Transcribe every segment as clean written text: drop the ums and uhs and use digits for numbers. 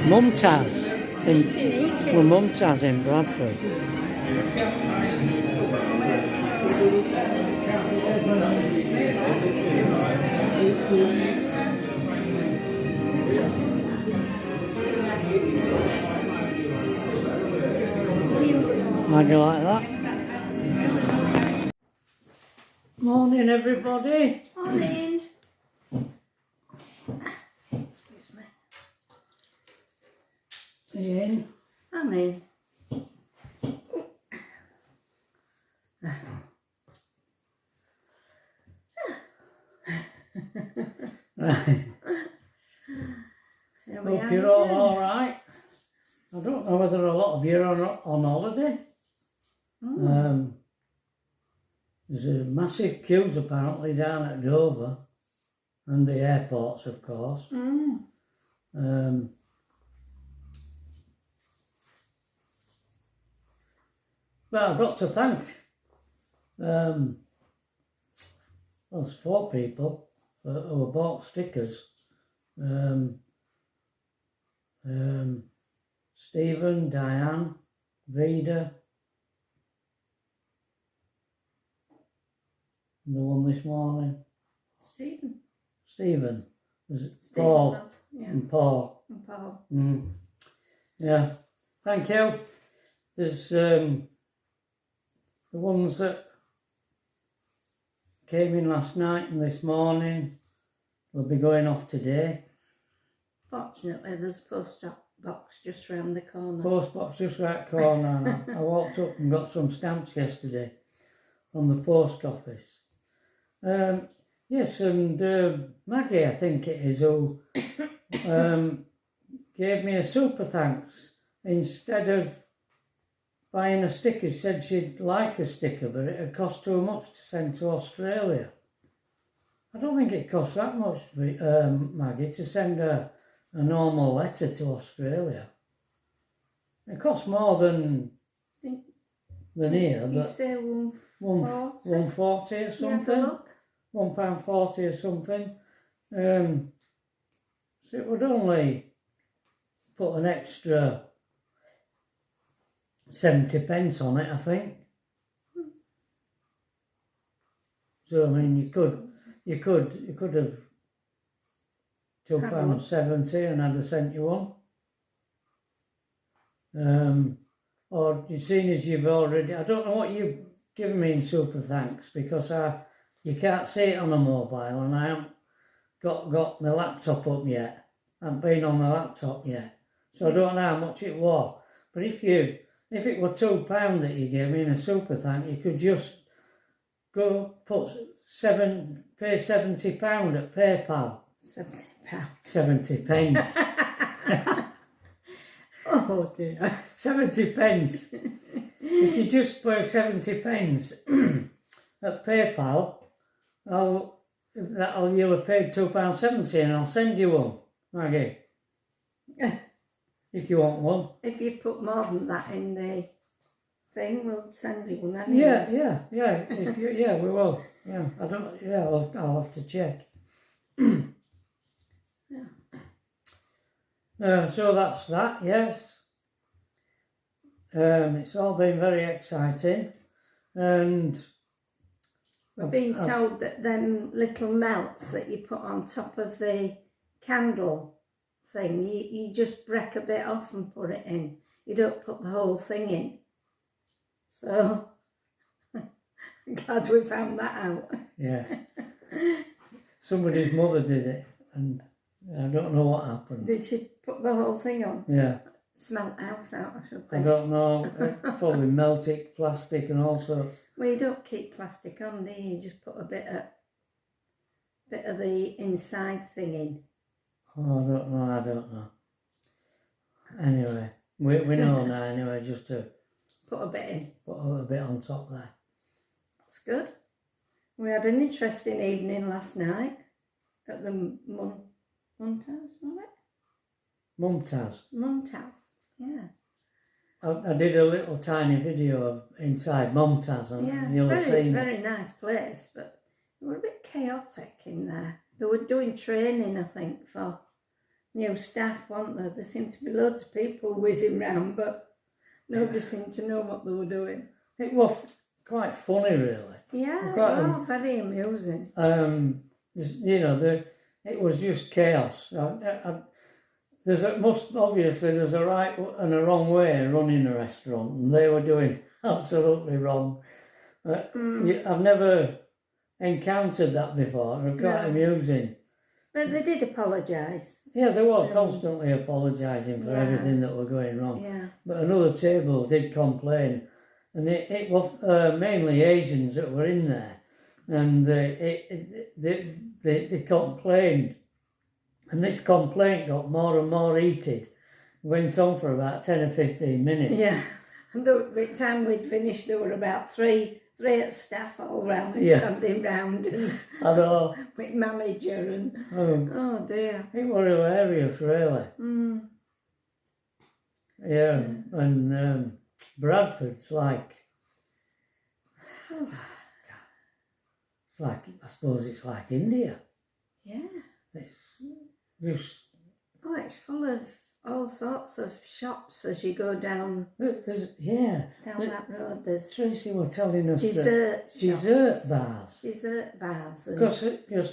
Mumtaz. We're Mumtaz in Bradford. How do you like that? Morning, everybody. Morning. Excuse me. Are you in? I'm in. Right. Hope you're all right. I don't know whether a lot of you are on holiday. There's a massive queues apparently down at Dover and the airports, of course. But I've got to thank there's 4 people who have bought stickers. Stephen, Diane, Vida, the one this morning. Stephen. There's Paul. Yeah. And Paul. Yeah. Thank you. There's the ones that came in last night and this morning. They'll be going off today. Fortunately, there's a post box just round the corner. Post box just right corner. I walked up and got some stamps yesterday from the post office. Yes, and Maggie, I think it is, who gave me a super thanks. Instead of buying a sticker, she said she'd like a sticker, but it would cost too much to send to Australia. I don't think it costs that much, Maggie, to send a normal letter to Australia. It costs more than here. You say £1.40? £1.40 or something. £1.40 or something. So it would only put an extra 70p on it, I think. So I mean, you could have £2.70 and I'd have sent you one. Or you seen as you've already, I don't know what you've given me in super thanks, because you can't see it on a mobile and I haven't got my laptop up yet. I haven't been on my laptop yet. So I don't know how much it was. But if it were £2 that you gave me in a super thank, you could just go pay £70 at PayPal. £70. 70p. Oh dear. 70p. If you just pay 70p at PayPal, you'll have paid £2.70 and I'll send you one, Maggie. If you want one. If you put more than that in the thing, we'll send you one anyway. Yeah. We will. Yeah, I'll have to check. So that's that, yes. It's all been very exciting, and we've been told that them little melts that you put on top of the candle thing, you just break a bit off and put it in. You don't put the whole thing in. So I'm glad we found that out. Yeah. Somebody's mother did it, and I don't know what happened. Did she put the whole thing on? Yeah. Smelt the house out, I should think. I don't know. Probably melted plastic and all sorts. Well, you don't keep plastic on, do you? You just put a bit of the inside thing in. Oh, I don't know. Anyway, we know now anyway, just to put a bit in. Put a little bit on top there. That's good. We had an interesting evening last night at the Mumtaz, wasn't it? Mumtaz, yeah. I did a little tiny video of inside Mumtaz, and you'll have seen it. Very nice place, but it was a bit chaotic in there. They were doing training, I think, for new staff, weren't there? There seemed to be loads of people whizzing round, but nobody seemed to know what they were doing. It was quite funny, really. Yeah, Quite well, very amusing. You know, it was just chaos. There's a right and a wrong way of running a restaurant, and they were doing absolutely wrong. I've never encountered that before. It was quite amusing. But they did apologise. Yeah, they were constantly apologising for everything that were going wrong. Yeah. But another table did complain, and it was mainly Asians that were in there, and they complained, and this complaint got more and more heated. Went on for about 10 or 15 minutes. Yeah, and by the time we'd finished, there were about three staff all round, standing round, and I know. with manager and oh dear, it was hilarious, really. Yeah, and Bradford's like, I suppose it's like India. Yeah, It's just it's full of all sorts of shops as you go down. There's that road. There's Tracy were telling us dessert bars. Dessert bars. Because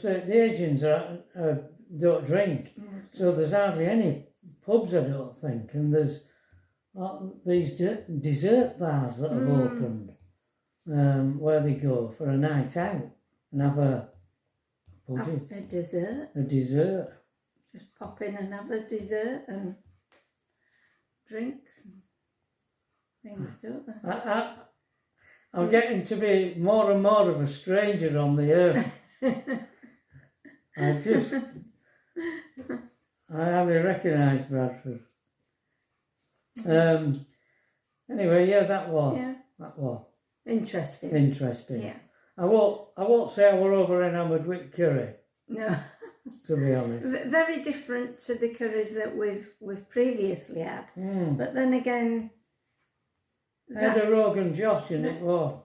the Asians don't drink, so there's hardly any pubs, I don't think, and there's these dessert bars that have opened, where they go for a night out and have a dessert. A dessert. Just pop in and have a dessert and drinks and things, don't they? I'm getting to be more and more of a stranger on the earth. I hardly recognise Bradford. Anyway, that was interesting. Yeah. I won't say I were over enamoured with curry. No. To be honest. Very different to the curries that we've previously had. But then again, I had a Rogan Josh and it was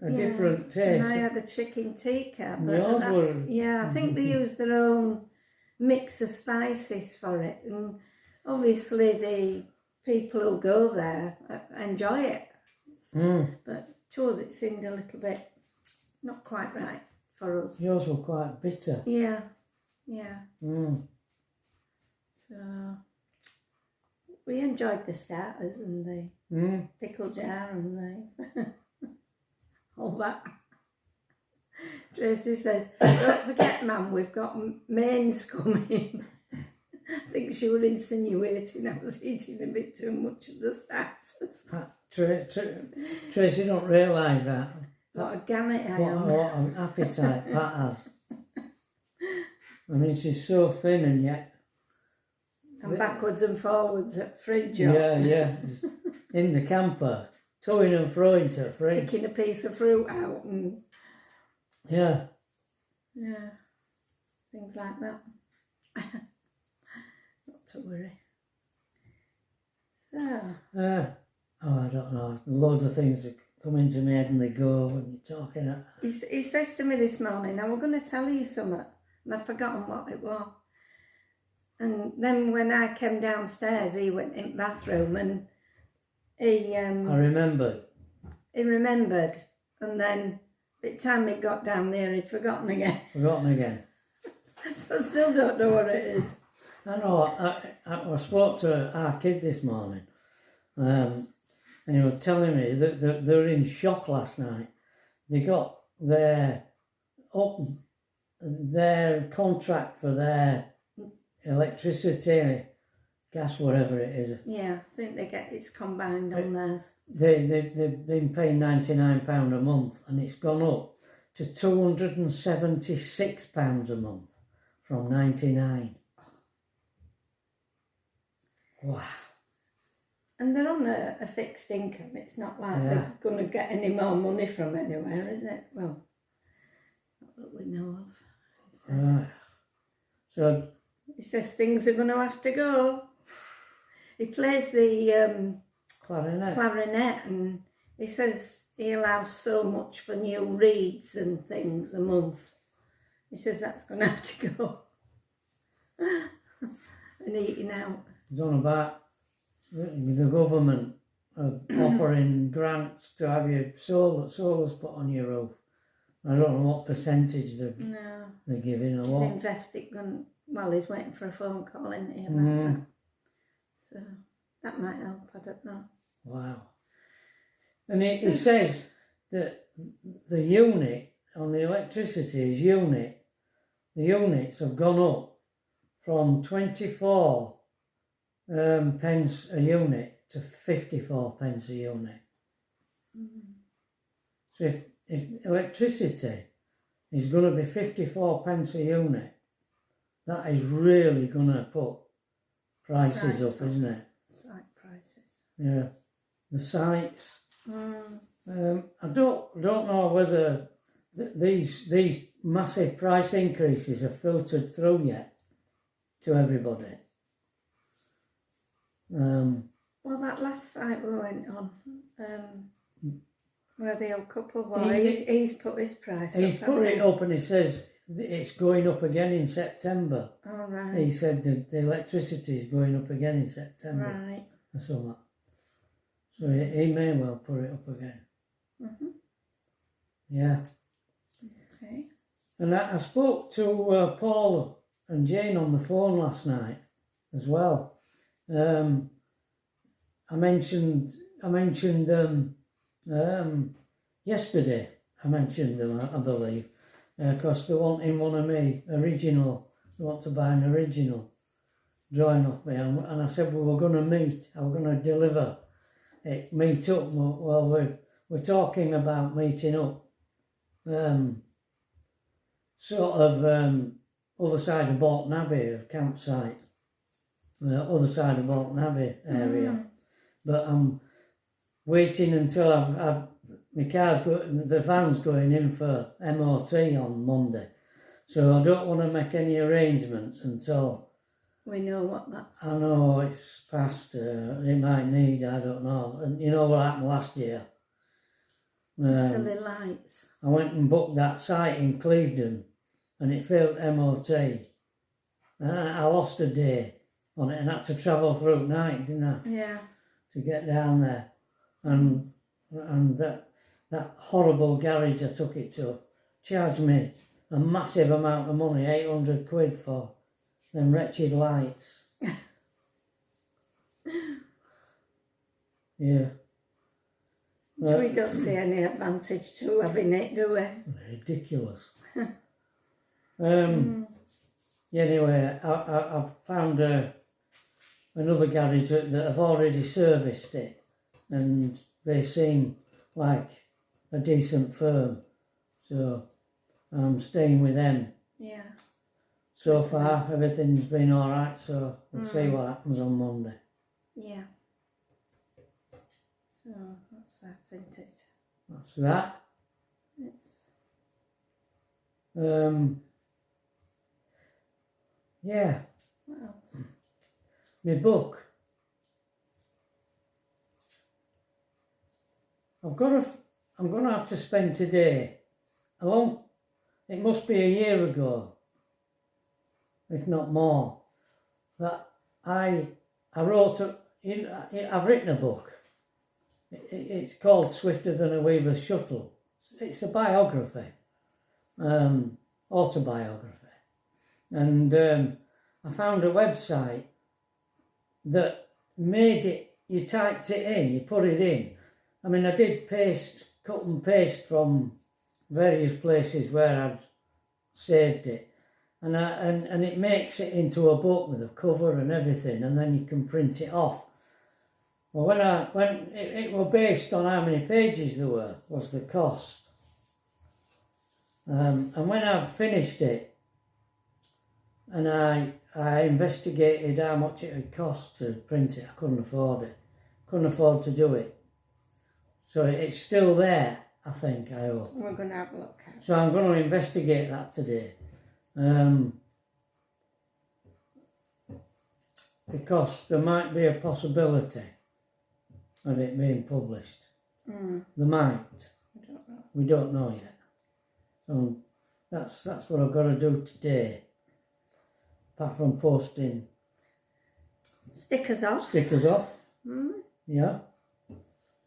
a different taste. And I had a chicken tikka. I think they used their own mix of spices for it, and obviously the people who go there enjoy it. But to us it seemed a little bit not quite right for us. Yours were quite bitter. Yeah. So we enjoyed the starters and the pickle jar and the all that. Tracy says, "Don't forget, Mum, we've got mains coming." I think she was insinuating I was eating a bit too much of the starters. Tracy don't realise that. What a gamut I am. What an appetite that has. I mean, she's so thin and yet... And backwards and forwards at fridge. Yeah. In the camper, toing and froing to fridge. Picking a piece of fruit out and... Yeah. Things like that. Not to worry. So... I don't know. Loads of things that come into my head and they go when you're talking. He says to me this morning, I was going to tell you something. And I've forgotten what it was. And then when I came downstairs, he went in the bathroom and he... I remembered. He remembered. And then by the time he got down there, he'd forgotten again. So I still don't know what it is. I know. I spoke to our kid this morning. And he was telling me that they were in shock last night. They got their contract for their electricity, gas, whatever it is. Yeah, I think it's combined on theirs. They've been paying £99 a month, and it's gone up to £276 a month from 99. Wow. And they're on a fixed income. It's not like they're going to get any more money from anywhere, is it? Well, not that we know of. So he says things are going to have to go. He plays the clarinet, and he says he allows so much for new reeds and things a month. He says that's going to have to go. and eating out. It's on about the government offering grants to have your solar's put on your roof. I don't know what percentage they're giving or He's what. investing. Well, he's waiting for a phone call, isn't he, about that? So that might help. I don't know. Wow. And it says that the unit on the electricity the units have gone up from 24 pence a unit to 54 pence a unit. So if electricity is going to be 54 pence a unit, that is really going to put prices up, isn't it? Site prices. Yeah. The sites. I don't know whether these massive price increases have filtered through yet to everybody. Well, that last site we went on, where the old couple were, he's put his price up. He's put it up, and he says it's going up again in September. All right. He said the electricity is going up again in September. Right. Or something. So he may well put it up again. Yeah. Okay. And I spoke to Paul and Jane on the phone last night as well. I mentioned yesterday. I mentioned them, I believe, because they want in one of me original. They want to buy an original drawing of me, and I said we were going to meet. I was going to deliver it, meet up. Well, we're talking about meeting up. Sort of other side of Bolton Abbey, of campsite. The other side of Bolton Abbey area. But I'm waiting until the van's going in for MOT on Monday. So I don't want to make any arrangements until we know what that's. I know it's past, it might need, I don't know. And you know what happened last year? Silly lights. I went and booked that site in Clevedon and it failed MOT. And I lost a day on it and had to travel through at night, didn't I? Yeah. To get down there. And that horrible garage I took it to charged me a massive amount of money, 800 quid for them wretched lights. Yeah. We don't see any advantage to having it, do we? Ridiculous. Anyway, I've found another garage that have already serviced it, and they seem like a decent firm, so I'm staying with them. Yeah. So far, everything's been all right, so we'll see what happens on Monday. Yeah. So that's that, isn't it? That's that. It's... Yeah. What else? My book. I'm gonna have to spend today it must be a year ago, if not more, that I've written a book. It's called Swifter Than a Weaver's Shuttle. It's a biography, autobiography. And I found a website that made it, you typed it in, you put it in. I mean, I did cut and paste from various places where I'd saved it. And it makes it into a book with a cover and everything, and then you can print it off. Well, when it was based on how many pages there was the cost. And when I finished it, and I investigated how much it would cost to print it, I couldn't afford it. Couldn't afford to do it. So it's still there, I think, I hope. We're going to have a look at it. So I'm going to investigate that today. Because there might be a possibility of it being published. There might. I don't know. We don't know yet. So that's what I've got to do today. Apart from posting Stickers off. Stickers off. Mm. Yeah.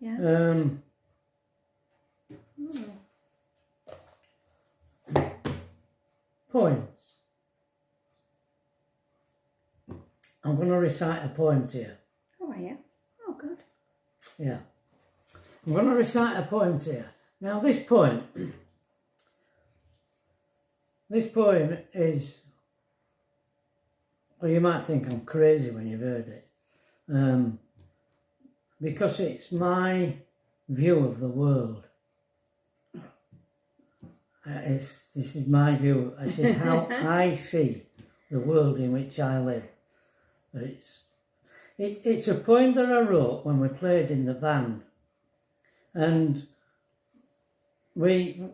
Yeah. Poems. I'm going to recite a poem to you. Oh, yeah. Oh, good. Yeah. I'm going to recite a poem to you. Now, this poem is, well, you might think I'm crazy when you've heard it, because it's my view of the world. This is my view. This is how I see the world in which I live. It's a poem that I wrote when we played in the band, and when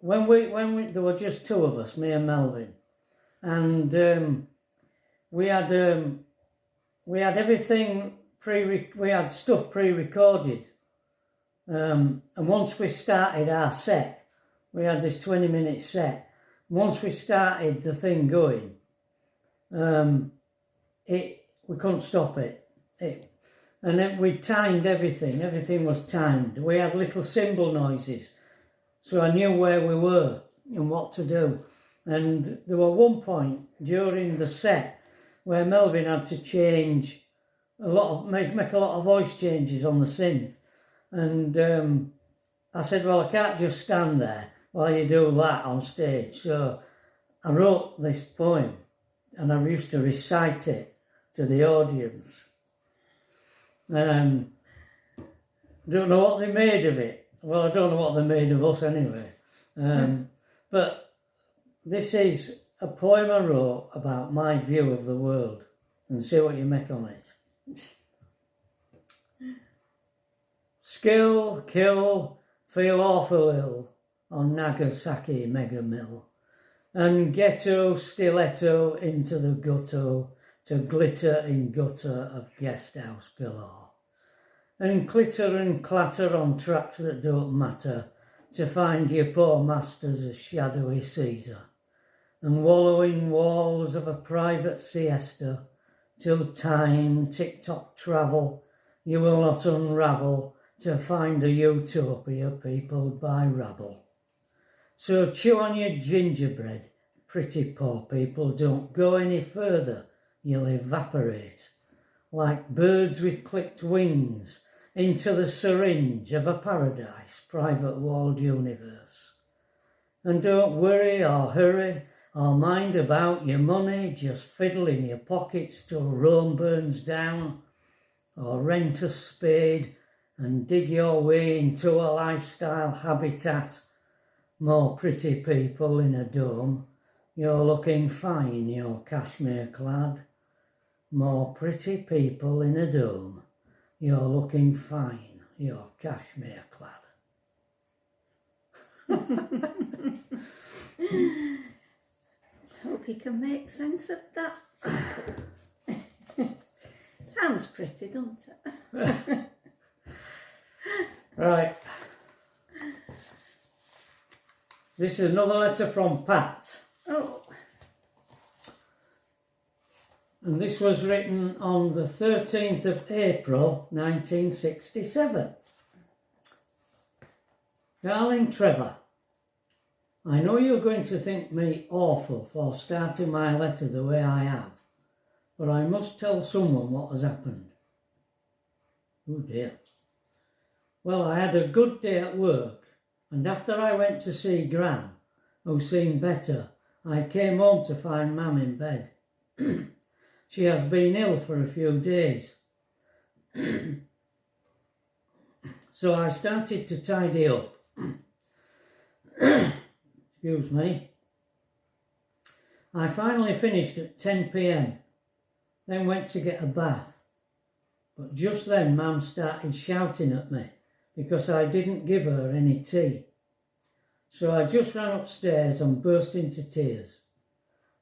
there were just two of us, me and Melvin, and we had everything we had stuff pre-recorded, and once we started our set, we had this 20-minute set. Once we started the thing going, we couldn't stop it. And then we timed everything. Everything was timed. We had little cymbal noises, so I knew where we were and what to do. And there was one point during the set where Melvin had to change make a lot of voice changes on the synth. And I said, well, I can't just stand there while you do that on stage. So I wrote this poem and I used to recite it to the audience. Don't know what they made of it. Well, I don't know what they made of us anyway. But this is a poem I wrote about my view of the world, and see what you make on it. Skill, kill, feel awful ill on Nagasaki mega mill, and ghetto stiletto into the gutto to glitter in gutter of guest house galore, and clitter and clatter on tracks that don't matter to find your poor masters a shadowy Caesar, and wallow in walls of a private siesta till time tick-tock travel you will not unravel to find a utopia peopled by rabble. So chew on your gingerbread, pretty poor people, don't go any further, you'll evaporate like birds with clipped wings into the syringe of a paradise private walled universe. And don't worry or hurry or mind about your money, just fiddle in your pockets till Rome burns down, or rent a spade and dig your way into a lifestyle habitat. More pretty people in a dome, you're looking fine, you're cashmere clad. More pretty people in a dome, you're looking fine, you're cashmere clad. Let's hope you can make sense of that. Sounds pretty, doesn't it? Right. This is another letter from Pat. Oh. And this was written on the 13th of April 1967. Darling Trevor, I know you're going to think me awful for starting my letter the way I have, but I must tell someone what has happened. Oh dear. Well, I had a good day at work, and after I went to see Gran, who seemed better, I came home to find Mam in bed. She has been ill for a few days. So I started to tidy up. Excuse me. I finally finished at 10 p.m, then went to get a bath. But just then Mam started shouting at me because I didn't give her any tea. So I just ran upstairs and burst into tears.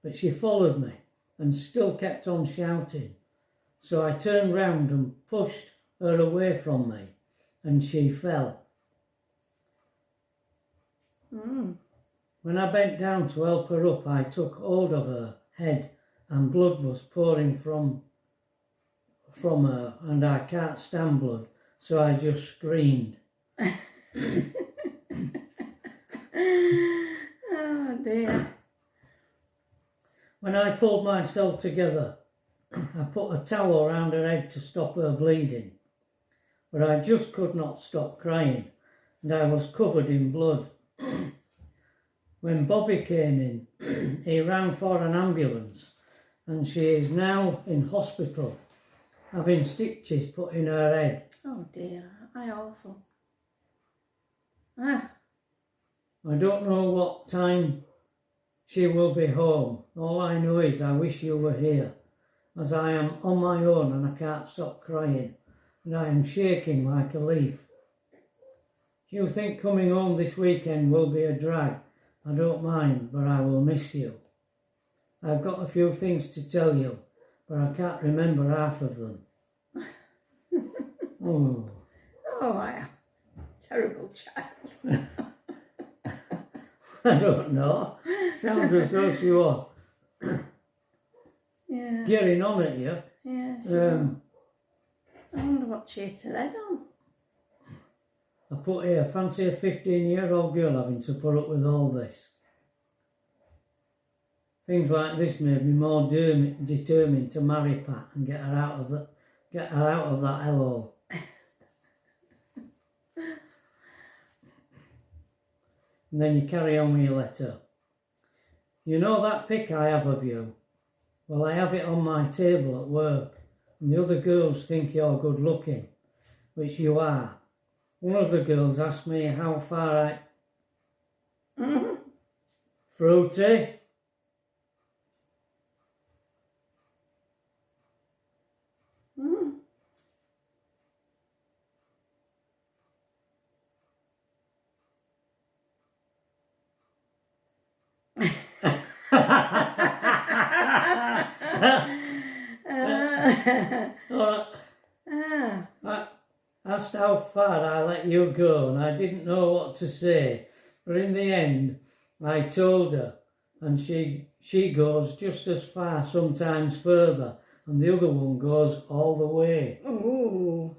But she followed me and still kept on shouting. So I turned round and pushed her away from me, and she fell. When I bent down to help her up, I took hold of her head and blood was pouring from from her and I can't stand blood, so I just screamed. Oh dear. When I pulled myself together, I put a towel around her head to stop her bleeding, but I just could not stop crying and I was covered in blood. When Bobby came in, he rang for an ambulance and she is now in hospital, having stitches put in her head. Oh dear, how awful. Ah. I don't know what time she will be home. All I know is I wish you were here, as I am on my own and I can't stop crying, and I am shaking like a leaf. If you think coming home this weekend will be a drag, I don't mind, but I will miss you. I've got a few things to tell you, but I can't remember half of them. Oh. Oh, I am a terrible child. I don't know. Sounds as though she was Yeah. getting on at you. Yeah, sure. I wonder what she hit her head on. I put here, fancy a 15-year-old girl having to put up with all this. Things like this made me more determined to marry Pat and get her out of that hellhole. And then you carry on with your letter. You know that pic I have of you? Well, I have it on my table at work, and the other girls think you're good looking, which you are. One of the girls asked me how far I... Fruity? I asked how far I let you go and I didn't know what to say, but in the end I told her, and she goes just as far, sometimes further, and the other one goes all the way. Ooh.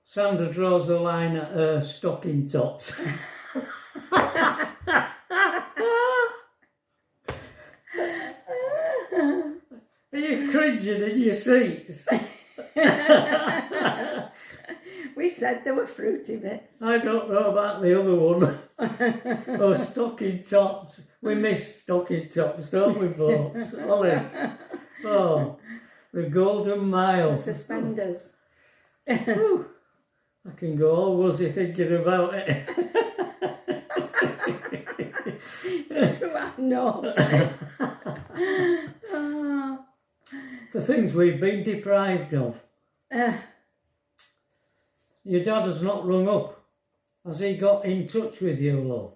Sandra draws a line at her stocking tops. Are you cringing in your seats? We said there were fruity bits. I don't know about the other one. Oh, stocking tops. We miss stocking tops, don't we, folks? Honest. Oh, the golden mile. The suspenders. Whew. I can go all wuzzy thinking about it. No. The things we've been deprived of. Your dad has not rung up. Has he got in touch with you, love?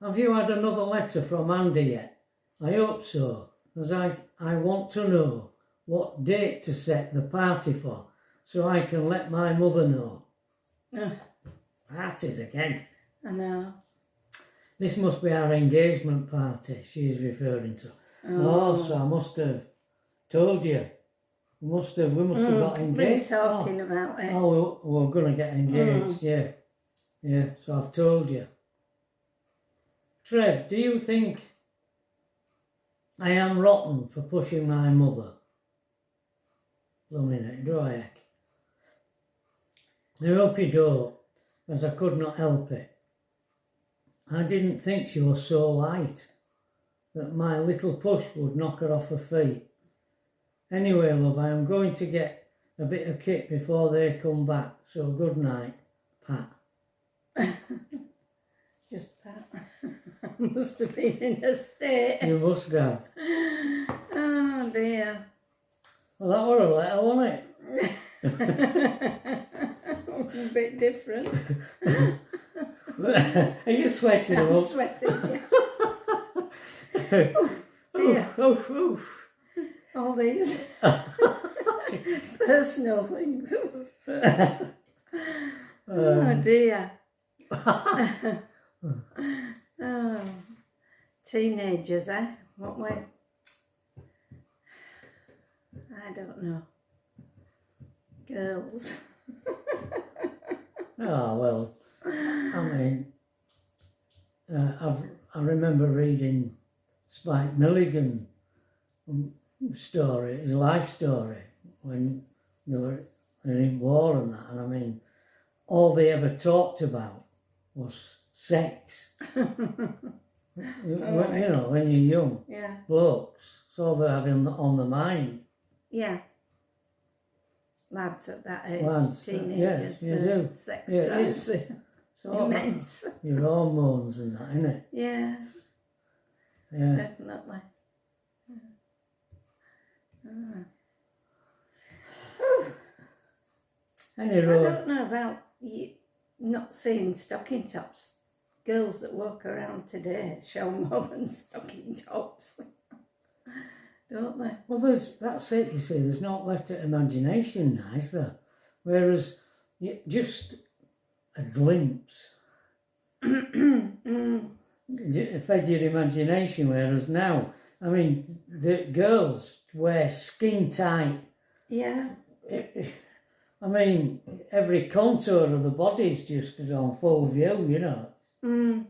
Have you had another letter from Andy yet? I hope so, as I want to know what date to set the party for, so I can let my mother know. Parties again. I know. This must be our engagement party she's referring to. Oh, so I must have told you. We must have got engaged. Been talking about it. Oh, we're going to get engaged, yeah. Yeah, so I've told you. Trev, do you think I am rotten for pushing my mother? Blooming it, do I, heck? I hope you don't, as I could not help it. I didn't think she was so light that my little push would knock her off her feet. Anyway, love, I am going to get a bit of kit before they come back, so good night, Pat. Just Pat. Must have been in a state. You must have. Oh dear. Well, that were a letter, wasn't it? A bit different. Are you sweating? I'm sweating, yeah. Oof, oof, oof. All these personal things. Oh dear. Oh. Teenagers, eh? What way? I don't know. Girls. Oh, well, I mean, I remember reading Spike Milligan's story, his life story, when they were in war and that, and I mean, all they ever talked about was sex. You know, when you're young, Yeah. blokes, it's all they're having on the mind. Yeah. Lads at that age, Lads, teenagers, yes, you do. sex Yeah, it drives is. So immense. your hormones and that, innit? Yeah, Yeah. definitely. Any I road. don't know about you not seeing stocking tops. Girls that walk around today show more than stocking tops, don't they? Well, that's it, you see, there's not left to imagination now, is there? Whereas, just a glimpse fed your imagination, whereas now, I mean, the girls wear skin tight. Yeah. I mean, every contour of the body's just on full view, you know. I'm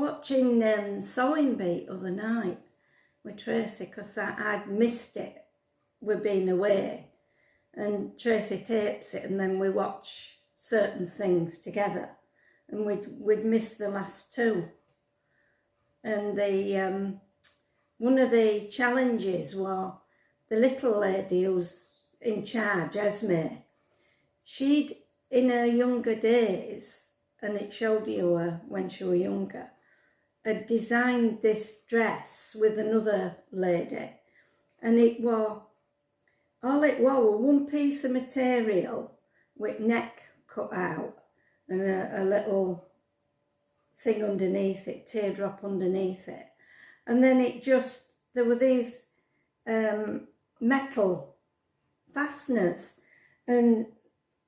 watching Sewing Bee other night with Tracy because I'd missed it. We've been away, and Tracy tapes it, and then we watch certain things together, and we'd missed the last two. And the one of the challenges was the little lady who's in charge, Esme. She'd, in her younger days, and it showed you her when she was younger, had designed this dress with another lady, and it was one piece of material with neck cut out and a little thing underneath it, teardrop underneath it, and then there were these metal fasteners, and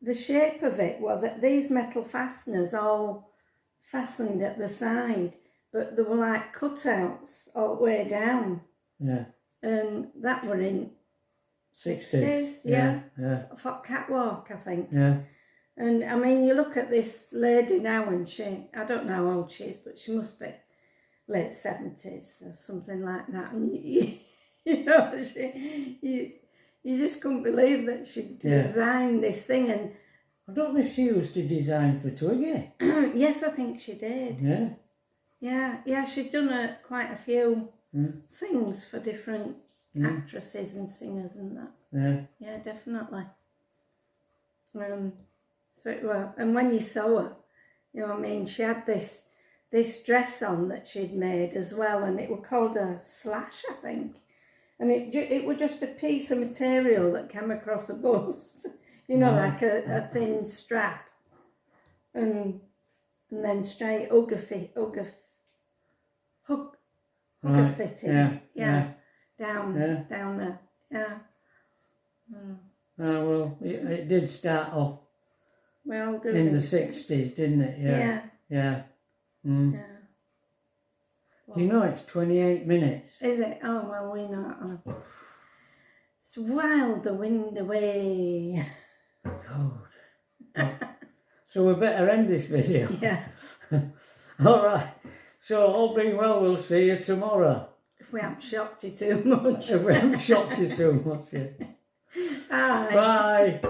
the shape of it was that these metal fasteners all fastened at the side, but they were like cutouts all the way down. Yeah. And that were in 60s. yeah. Yeah. Catwalk, I think. Yeah. And I mean, you look at this lady now, and I don't know how old she is, but she must be late 70s or something like that. And you know, you just couldn't believe that she designed this thing. And I don't know if she used to design for Twiggy. yes, I think she did. Yeah. Yeah, she's done quite a few things for different actresses and singers and that. Yeah, definitely. And when you saw her, you know what I mean, she had this dress on that she'd made as well, and it was called a slash, I think. And it was just a piece of material that came across a bust, you know, like a thin strap, and then straight hugger fitting, down there, yeah. Oh, well, it did start off Well, in the 60s, didn't it? Yeah. Yeah. Do you know it's 28 minutes? Is it? Oh, well, we know. It's wild the wind away. God. So we better end this video. Yeah. All right. So all being well, we'll see you tomorrow. If we haven't shocked you too much. If we haven't shocked you too much, yeah. Bye. Bye.